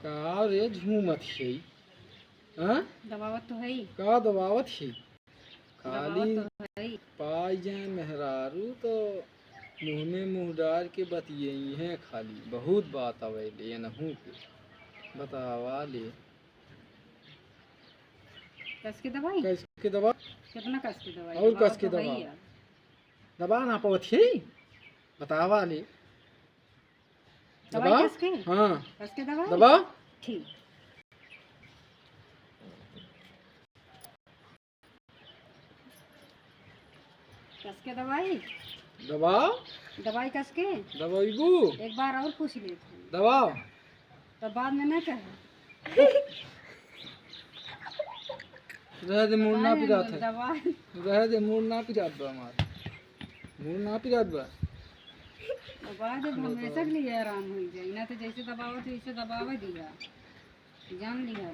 का रे झूमत है? हाँ दबावत तो है ही। का दबावत है? खाली दबावत तो है ही। पाई जाए मेहरारू तो मुँह में मुँह डाल के बतियई हैं खाली। बहुत बात अवेले नहू के बतावा ले। कस के दवाई। कस के दबा? कितना कस के दवाई? और कस के तो है दबा? ही यार। दबा ना पावत है? बतावा ले। दवाई दबा? कस के? हाँ कस के दवाई। दबा। ठीक। कस के दवाई। दबा। दवाई कस के। दबाइबू? एक बार और पूछ लेते हैं। दबा। तो बाद में ना कहे। रह दे मूड ना पिरात है। दवाई। रह दे मूड ना पिरात बा हमार। मूड ना पिरात बा। दबा जब हमेशा के लिए आराम हो जाए ना तो जैसे दबावत वैसे दबावे दिया जान लिया।